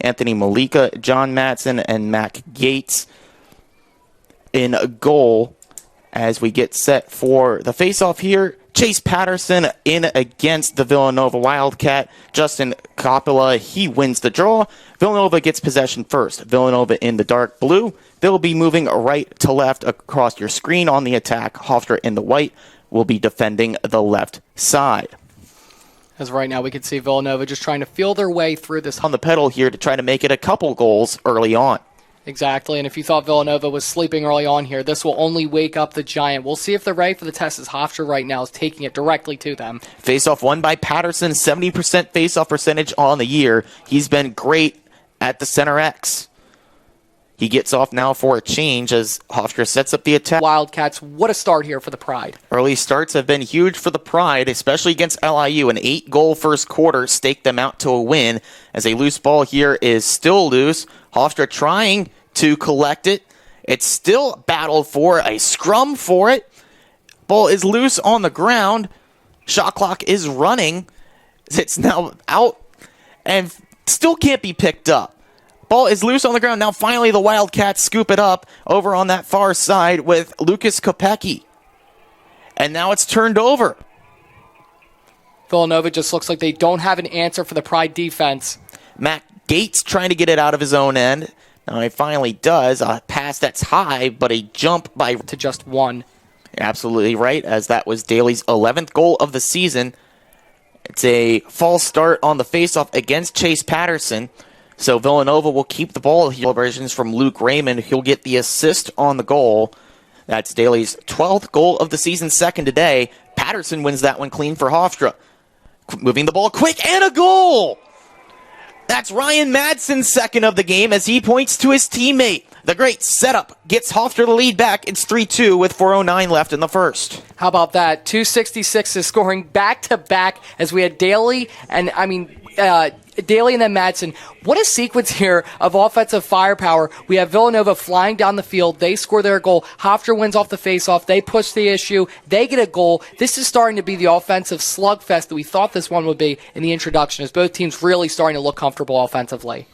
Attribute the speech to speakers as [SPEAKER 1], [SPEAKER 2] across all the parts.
[SPEAKER 1] Anthony Malika, John Matson, and Mac Gates in a goal as we get set for the face-off here. Chase Patterson in against the Villanova Wildcat. Justin Coppola, he wins the draw. Villanova gets possession first. Villanova in the dark blue. They'll be moving right to left across your screen on the attack. Hofstra in the white will be defending the left side.
[SPEAKER 2] As right now we can see Villanova just trying to feel their way through this.
[SPEAKER 1] On the pedal here to try to make it a couple goals early on.
[SPEAKER 2] Exactly, and if you thought Villanova was sleeping early on here, this will only wake up the Giant. We'll see if they're ready for the test as Hofstra right now is taking it directly to them.
[SPEAKER 1] Face-off won by Patterson, 70% face-off percentage on the year. He's been great at the center X. He gets off now for a change as Hofstra sets up the attack.
[SPEAKER 2] Wildcats, what a start here for the Pride.
[SPEAKER 1] Early starts have been huge for the Pride, especially against LIU. An 8-goal first quarter staked them out to a win as a loose ball here is still loose. Hofstra trying to collect it. It's still battled for a scrum for it. Ball is loose on the ground. Shot clock is running. It's now out and still can't be picked up. Ball is loose on the ground. Now finally the Wildcats scoop it up over on that far side with Lucas Kopecki. And now it's turned over.
[SPEAKER 2] Villanova just looks like they don't have an answer for the Pride defense.
[SPEAKER 1] Matt Gates trying to get it out of his own end. Now he finally does. A pass that's high, but a jump by
[SPEAKER 2] to just one.
[SPEAKER 1] Absolutely right, as that was Daly's 11th goal of the season. It's a false start on the faceoff against Chase Patterson. So Villanova will keep the ball. Celebrations from Luke Raymond. He'll get the assist on the goal. That's Daly's 12th goal of the season, second today. Patterson wins that one clean for Hofstra. Moving the ball quick, and a goal! That's Ryan Madsen's second of the game as he points to his teammate. The great setup gets Hofstra the lead back. It's 3-2 with 4:09 left in the first.
[SPEAKER 2] How about that? 266 is scoring back-to-back as we had Daly and, Daly and then Madsen. What a sequence here of offensive firepower. We have Villanova flying down the field. They score their goal. Hofstra wins off the faceoff. They push the issue. They get a goal. This is starting to be the offensive slugfest that we thought this one would be in the introduction, as both teams really starting to look comfortable offensively.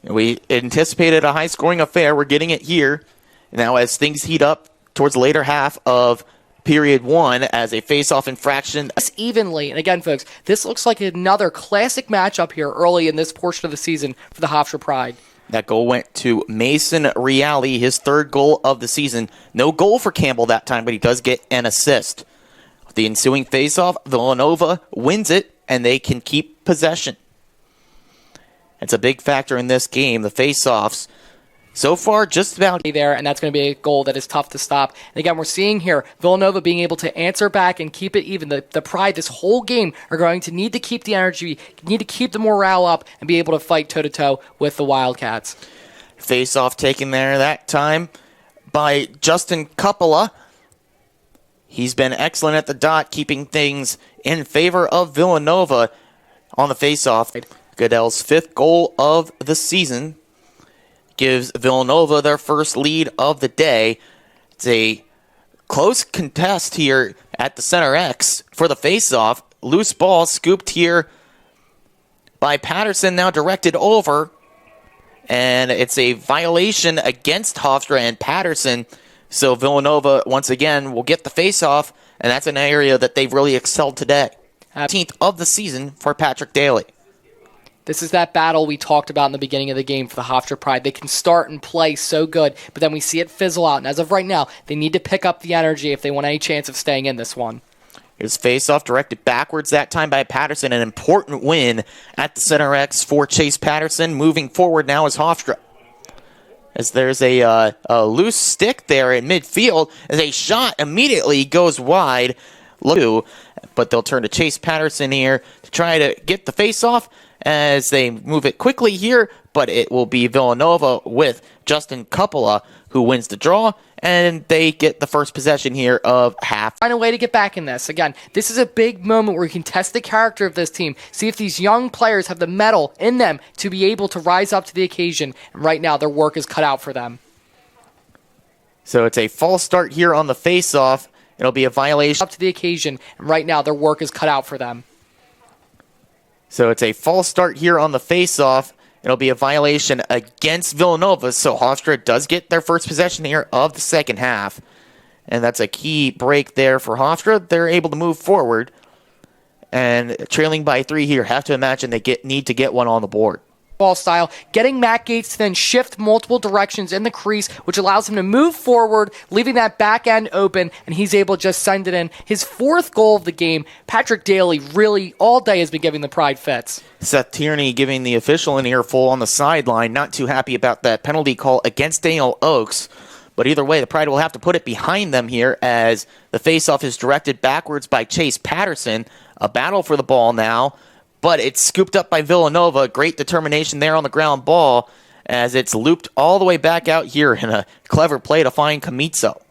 [SPEAKER 1] We anticipated a high-scoring affair. We're getting it here. Now as things heat up towards the later half of period one as a face-off infraction.
[SPEAKER 2] Evenly. And again, folks, this looks like another classic matchup here early in this portion of the season for the Hofstra Pride.
[SPEAKER 1] That goal went to Mason Reale, his third goal of the season. No goal for Campbell that time, but he does get an assist. The ensuing face-off, Villanova wins it, and they can keep possession. It's a big factor in this game, the face-offs. So far, just about
[SPEAKER 2] there, and that's going to be a goal that is tough to stop. And again, we're seeing here Villanova being able to answer back and keep it even. The Pride this whole game are going to need to keep the energy, need to keep the morale up, and be able to fight toe-to-toe with the Wildcats.
[SPEAKER 1] Face-off taken there that time by Justin Coppola. He's been excellent at the dot, keeping things in favor of Villanova on the face-off. Goodell's 5th goal of the season gives Villanova their first lead of the day. It's a close contest here at the center X for the face-off. Loose ball scooped here by Patterson, now directed over. And it's a violation against Hofstra and Patterson. So Villanova, once again, will get the face-off, and that's an area that they've really excelled today. 18th of the season for Patrick Daly.
[SPEAKER 2] This is that battle we talked about in the beginning of the game for the Hofstra Pride. They can start and play so good, but then we see it fizzle out. And as of right now, they need to pick up the energy if they want any chance of staying in this one.
[SPEAKER 1] Here's face-off directed backwards that time by Patterson. An important win at the center X for Chase Patterson. Moving forward now is Hofstra. As there's a loose stick there in midfield, as a shot immediately goes wide. But they'll turn to Chase Patterson here to try to get the face-off as they move it quickly here, but it will be Villanova with Justin Coppola who wins the draw, and they get the first possession here of half.
[SPEAKER 2] Find a way to get back in this. Again, this is a big moment where you can test the character of this team, see if these young players have the mettle in them to be able to rise up to the occasion, and right now their work is cut out for them.
[SPEAKER 1] So it's a false start here on the face-off. It'll be a violation.
[SPEAKER 2] Up to the occasion, and right now their work is cut out for them.
[SPEAKER 1] So it's a false start here on the face-off. It'll be a violation against Villanova, so Hofstra does get their first possession here of the second half. And that's a key break there for Hofstra. They're able to move forward. And trailing by 3 here, have to imagine they need to get one on the board.
[SPEAKER 2] Ball style, getting Matt Gates to then shift multiple directions in the crease, which allows him to move forward, leaving that back end open, and he's able to just send it in. His 4th goal of the game. Patrick Daly really all day has been giving the Pride fits.
[SPEAKER 1] Seth Tierney giving the official an earful on the sideline. Not too happy about that penalty call against Daniel Oakes. But either way, the Pride will have to put it behind them here as the faceoff is directed backwards by Chase Patterson. A battle for the ball now. But it's scooped up by Villanova. Great determination there on the ground ball as it's looped all the way back out here in a clever play to find Camitso.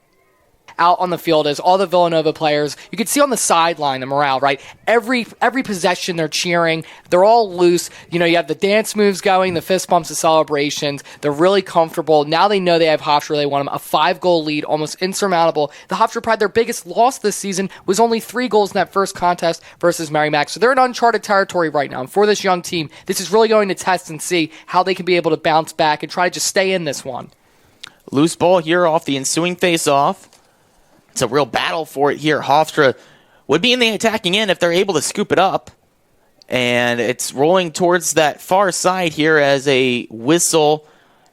[SPEAKER 2] Out on the field as all the Villanova players, you can see on the sideline the morale, right? Every possession they're cheering, they're all loose. You have the dance moves going, the fist bumps, the celebrations. They're really comfortable. Now they know they have Hofstra. They want them a 5-goal lead, almost insurmountable. The Hofstra Pride, their biggest loss this season was only 3 goals in that first contest versus Merrimack. So they're in uncharted territory right now. And for this young team, this is really going to test and see how they can be able to bounce back and try to just stay in this one.
[SPEAKER 1] Loose ball here off the ensuing face-off. It's a real battle for it here. Hofstra would be in the attacking end if they're able to scoop it up. And it's rolling towards that far side here as a whistle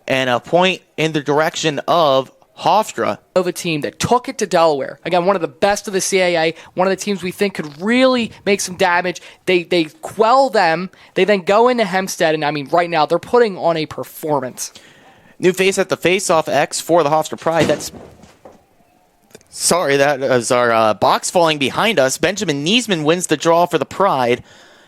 [SPEAKER 1] and a point in the direction of Hofstra.
[SPEAKER 2] Of a team that took it to Delaware. Again, one of the best of the CAA, one of the teams we think could really make some damage. They quell them. They then go into Hempstead, and right now they're putting on a performance.
[SPEAKER 1] New face at the face-off X for the Hofstra Pride. That is our box falling behind us. Benjamin Niesman wins the draw for the Pride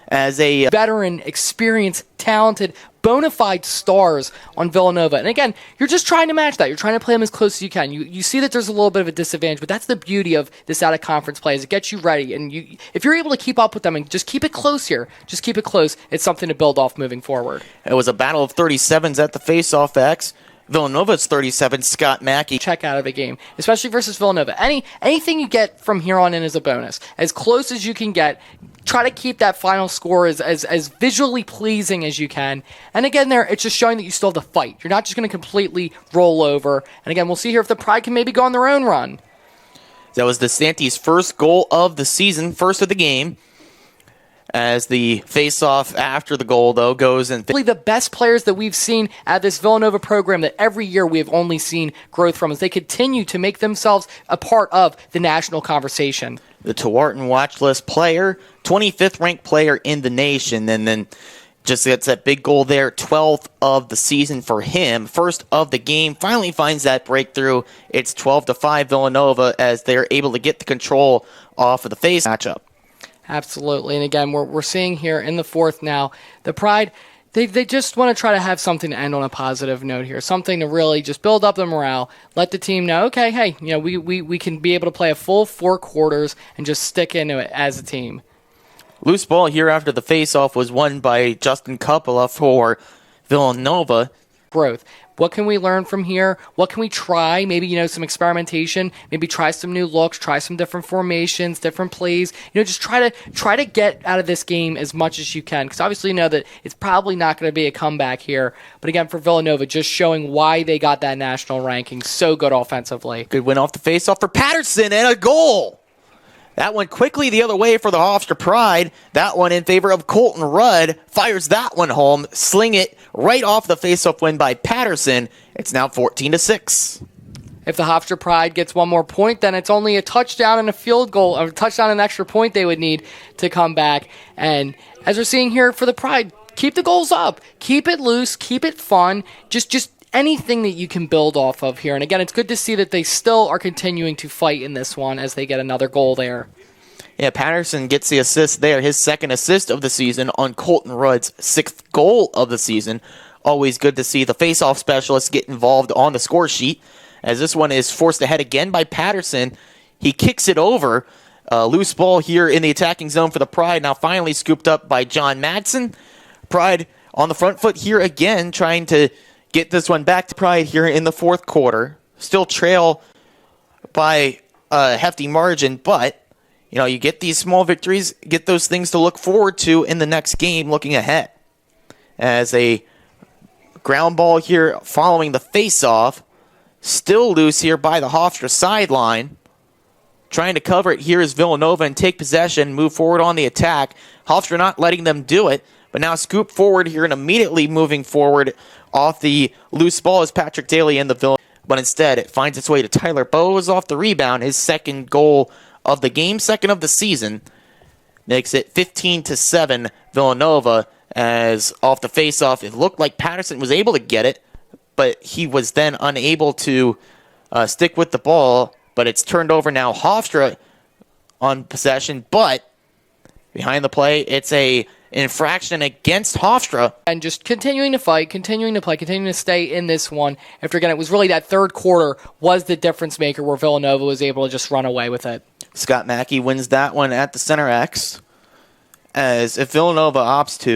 [SPEAKER 1] as a
[SPEAKER 2] veteran, experienced, talented, bona fide stars on Villanova. And again, you're just trying to match that. You're trying to play them as close as you can. You see that there's a little bit of a disadvantage, but that's the beauty of this out-of-conference play is it gets you ready. And if you're able to keep up with them and just keep it close here, just keep it close, it's something to build off moving forward.
[SPEAKER 1] It was a battle of 37s at the face-off X. Villanova's 37, Scott Mackey.
[SPEAKER 2] Check out of the game, especially versus Villanova. Anything you get from here on in is a bonus. As close as you can get, try to keep that final score as visually pleasing as you can. And again, it's just showing that you still have the fight. You're not just going to completely roll over. And again, we'll see here if the Pride can maybe go on their own run.
[SPEAKER 1] That was DeSanti's first goal of the season, first of the game. As the face-off after the goal, though, goes in.
[SPEAKER 2] The best players that we've seen at this Villanova program that every year we have only seen growth from as they continue to make themselves a part of the national conversation.
[SPEAKER 1] The Tewaaraton watch list player, 25th ranked player in the nation, and then just gets that big goal there, 12th of the season for him. First of the game, finally finds that breakthrough. It's 12-5 Villanova as they're able to get the control off of the face matchup.
[SPEAKER 2] Absolutely. And again, we're seeing here in the 4th now, the Pride, they just want to try to have something to end on a positive note here, something to really just build up the morale, let the team know, okay, hey, we can be able to play a full 4 quarters and just stick into it as a team.
[SPEAKER 1] Loose ball here after the face-off was won by Justin Coppola for Villanova.
[SPEAKER 2] Growth. What can we learn from here? What can we try? Maybe, some experimentation. Maybe try some new looks, try some different formations, different plays. Just try to get out of this game as much as you can. Because obviously you know that it's probably not going to be a comeback here. But again, for Villanova, just showing why they got that national ranking. So good offensively.
[SPEAKER 1] Good win off the face-off for Patterson and a goal. That went quickly the other way for the Hofstra Pride. That one in favor of Colton Rudd. Fires that one home. Sling it right off the faceoff win by Patterson. It's now 14-6.
[SPEAKER 2] If the Hofstra Pride gets one more point, then it's only a touchdown and a field goal, or a touchdown and an extra point they would need to come back. And as we're seeing here for the Pride, keep the goals up. Keep it loose. Keep it fun. Just anything that you can build off of here. And again, it's good to see that they still are continuing to fight in this one as they get another goal there.
[SPEAKER 1] Yeah, Patterson gets the assist there, his second assist of the season on Colton Rudd's 6th goal of the season. Always good to see the face-off specialist get involved on the score sheet, as this one is forced ahead again by Patterson. He kicks it over. Loose ball here in the attacking zone for the Pride, now finally scooped up by John Madsen. Pride on the front foot here again, trying to get this one back to Pride here in the 4th quarter. Still trail by a hefty margin, but you get these small victories, get those things to look forward to in the next game looking ahead. As a Ground ball here following the face-off. Still loose here by the Hofstra sideline. Trying to cover it here is Villanova and take possession, move forward on the attack. Hofstra not letting them do it, but now scoop forward here and immediately moving forward off the loose ball is Patrick Daly in the Villanova. But instead, it finds its way to Tyler Bowes off the rebound. His second goal of the game, second of the season. Makes it 15-7 Villanova, as off the face-off, it looked like Patterson was able to get it, but he was then unable to stick with the ball. But it's turned over now. Hofstra on possession, but behind the play, it's a infraction against Hofstra.
[SPEAKER 2] And just continuing to fight, continuing to play, continuing to stay in this one. After, again, it was really that third quarter was the difference maker where Villanova was able to just run away with it.
[SPEAKER 1] Scott Mackey wins that one at the center X, as if Villanova opts to